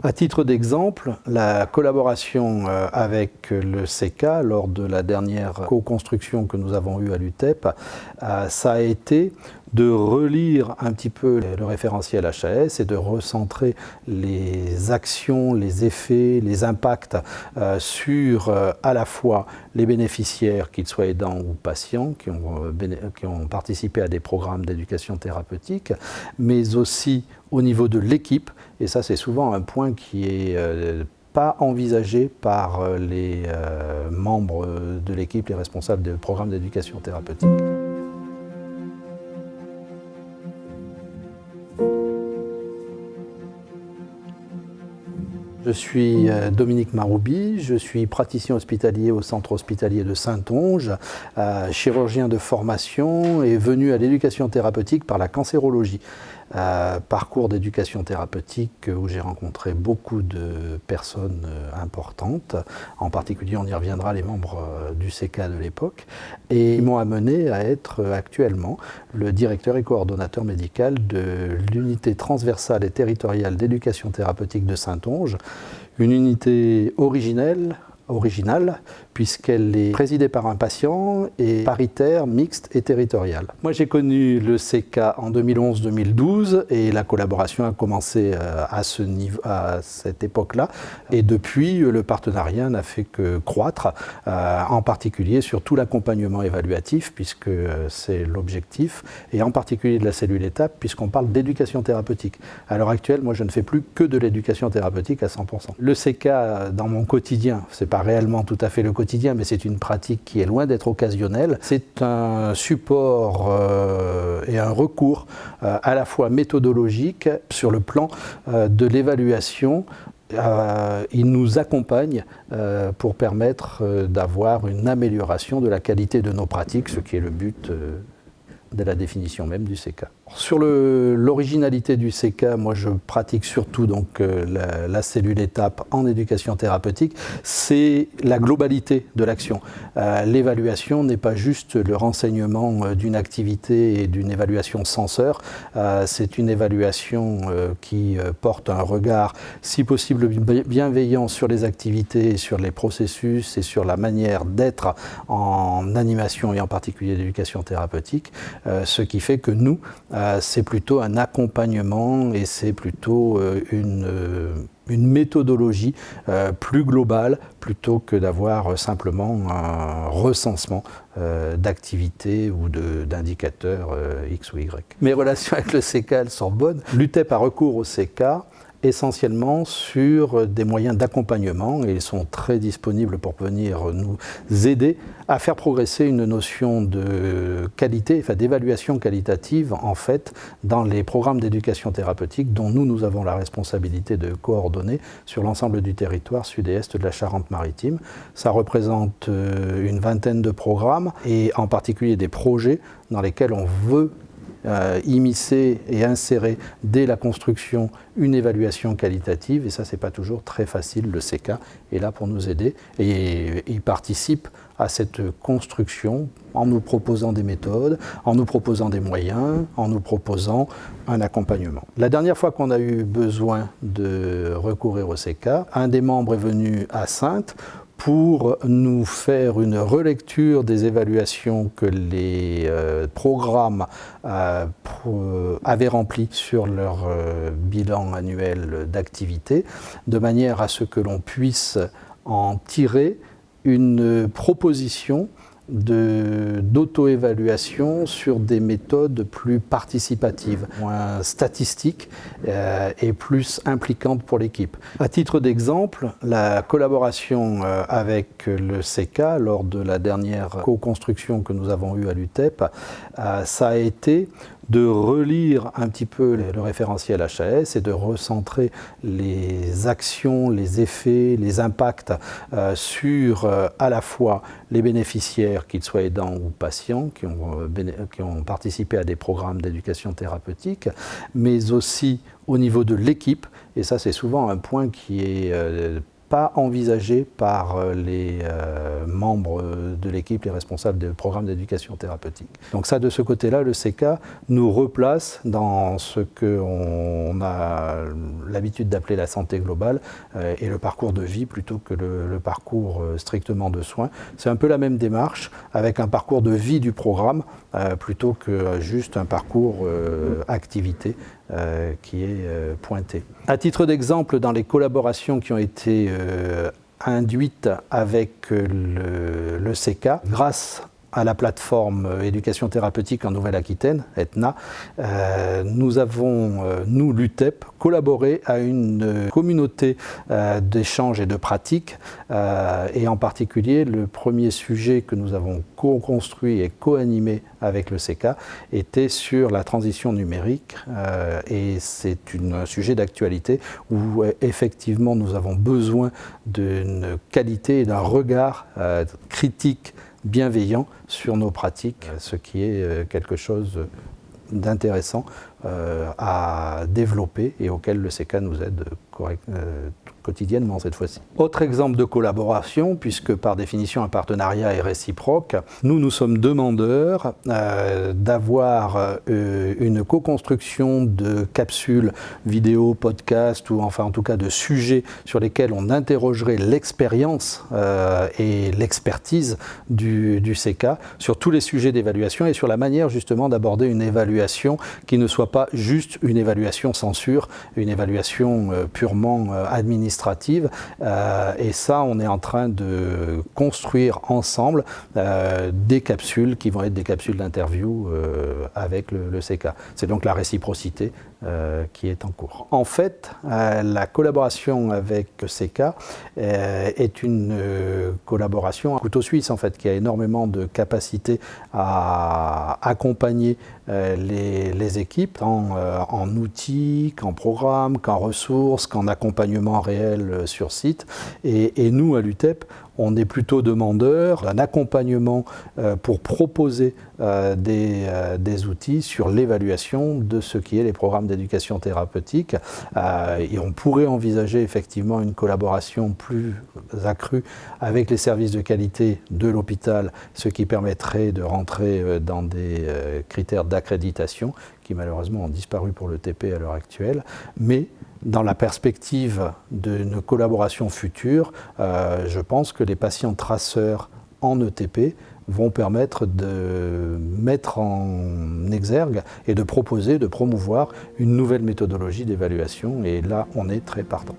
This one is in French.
À titre d'exemple, la collaboration avec le CECA lors de la dernière co-construction que nous avons eue à l'UTEP, ça a été de relire un petit peu le référentiel HAS et de recentrer les actions, les effets, les impacts sur à la fois les bénéficiaires, qu'ils soient aidants ou patients, qui ont participé à des programmes d'éducation thérapeutique, mais aussi au niveau de l'équipe, et ça c'est souvent un point qui est pas envisagé par les membres de l'équipe, les responsables des programmes d'éducation thérapeutique. Je suis Dominique Maroubi, je suis praticien hospitalier au centre hospitalier de Saintonge, chirurgien de formation et venu à l'éducation thérapeutique par la cancérologie. Parcours d'éducation thérapeutique où j'ai rencontré beaucoup de personnes importantes, en particulier on y reviendra les membres du CECA de l'époque, et ils m'ont amené à être actuellement le directeur et coordonnateur médical de l'unité transversale et territoriale d'éducation thérapeutique de Saintonge, une unité originale puisqu'elle est présidée par un patient et paritaire, mixte et territoriale. Moi j'ai connu le CECA en 2011-2012 et la collaboration a commencé à cette époque-là, et depuis le partenariat n'a fait que croître, en particulier sur tout l'accompagnement évaluatif puisque c'est l'objectif, et en particulier de la cellule étape puisqu'on parle d'éducation thérapeutique. À l'heure actuelle, moi je ne fais plus que de l'éducation thérapeutique à 100%. Le CECA dans mon quotidien, c'est pas réellement tout à fait le quotidien, mais c'est une pratique qui est loin d'être occasionnelle. C'est un support et un recours à la fois méthodologique sur le plan de l'évaluation. Il nous accompagne pour permettre d'avoir une amélioration de la qualité de nos pratiques, ce qui est le but de la définition même du CECA. Sur l'originalité du CECA, moi je pratique surtout donc la cellule étape en éducation thérapeutique, c'est la globalité de l'action. L'évaluation n'est pas juste le renseignement d'une activité et d'une évaluation censeur, c'est une évaluation qui porte un regard, si possible bienveillant sur les activités, sur les processus et sur la manière d'être en animation et en particulier l'éducation thérapeutique, ce qui fait que nous, c'est plutôt un accompagnement et c'est plutôt une méthodologie plus globale plutôt que d'avoir simplement un recensement d'activités ou d'indicateurs X ou Y. Mes relations avec le CECA, elles sont bonnes. L'UTEP a recours au CECA essentiellement sur des moyens d'accompagnement et ils sont très disponibles pour venir nous aider à faire progresser une notion de qualité, enfin d'évaluation qualitative en fait dans les programmes d'éducation thérapeutique dont nous avons la responsabilité de coordonner sur l'ensemble du territoire sud-est de la Charente-Maritime. Ça représente une vingtaine de programmes et en particulier des projets dans lesquels on veut immiscer et insérer dès la construction une évaluation qualitative, et ça c'est pas toujours très facile. Le CECA est là pour nous aider et il participe à cette construction en nous proposant des méthodes, en nous proposant des moyens, en nous proposant un accompagnement. La dernière fois qu'on a eu besoin de recourir au CECA, un des membres est venu à Saintes pour nous faire une relecture des évaluations que les programmes avaient remplies sur leur bilan annuel d'activité, de manière à ce que l'on puisse en tirer une proposition d'auto-évaluation sur des méthodes plus participatives, moins statistiques et plus impliquantes pour l'équipe. À titre d'exemple, la collaboration avec le CECA lors de la dernière co-construction que nous avons eue à l'UTEP, ça a été de relire un petit peu le référentiel HAS et de recentrer les actions, les effets, les impacts sur à la fois les bénéficiaires, qu'ils soient aidants ou patients, qui ont participé à des programmes d'éducation thérapeutique, mais aussi au niveau de l'équipe, et ça c'est souvent un point qui est pas envisagé par les membres de l'équipe, les responsables des programmes d'éducation thérapeutique. Donc ça, de ce côté-là, le CECA nous replace dans ce qu'on a l'habitude d'appeler la santé globale et le parcours de vie plutôt que le parcours strictement de soins. C'est un peu la même démarche avec un parcours de vie du programme plutôt que juste un parcours activité qui est pointé. À titre d'exemple, dans les collaborations qui ont été induites avec le CECA, grâce à la plateforme éducation thérapeutique en Nouvelle-Aquitaine, ETNA, nous avons, nous, l'UTEP, collaboré à une communauté d'échanges et de pratiques, et en particulier, le premier sujet que nous avons co-construit et co-animé avec le CECA était sur la transition numérique, et c'est un sujet d'actualité où effectivement nous avons besoin d'une qualité et d'un regard critique bienveillant sur nos pratiques, ce qui est quelque chose d'intéressant à développer et auquel le CECA nous aide quotidiennement cette fois-ci. Autre exemple de collaboration, puisque par définition un partenariat est réciproque, nous sommes demandeurs d'avoir une co-construction de capsules vidéo, podcast ou enfin en tout cas de sujets sur lesquels on interrogerait l'expérience et l'expertise du CECA sur tous les sujets d'évaluation et sur la manière justement d'aborder une évaluation qui ne soit pas juste une évaluation censure, une évaluation purement administrative. Et ça, on est en train de construire ensemble des capsules qui vont être des capsules d'interview avec le CECA. C'est donc la réciprocité qui est en cours. En fait, la collaboration avec CECA est une collaboration à couteau suisse en fait, qui a énormément de capacité à accompagner les équipes, tant en outils, qu'en programmes, qu'en ressources, qu'en accompagnement réel sur site. Et nous, à l'UTEP, on est plutôt demandeur d'un accompagnement pour proposer des outils sur l'évaluation de ce qui est les programmes d'éducation thérapeutique. Et on pourrait envisager effectivement une collaboration plus accrue avec les services de qualité de l'hôpital, ce qui permettrait de rentrer dans des critères d'accréditation qui malheureusement ont disparu pour le TP à l'heure actuelle. Mais dans la perspective d'une collaboration future, je pense que les patients traceurs en ETP vont permettre de mettre en exergue et de proposer, de promouvoir une nouvelle méthodologie d'évaluation. Et là, on est très partant.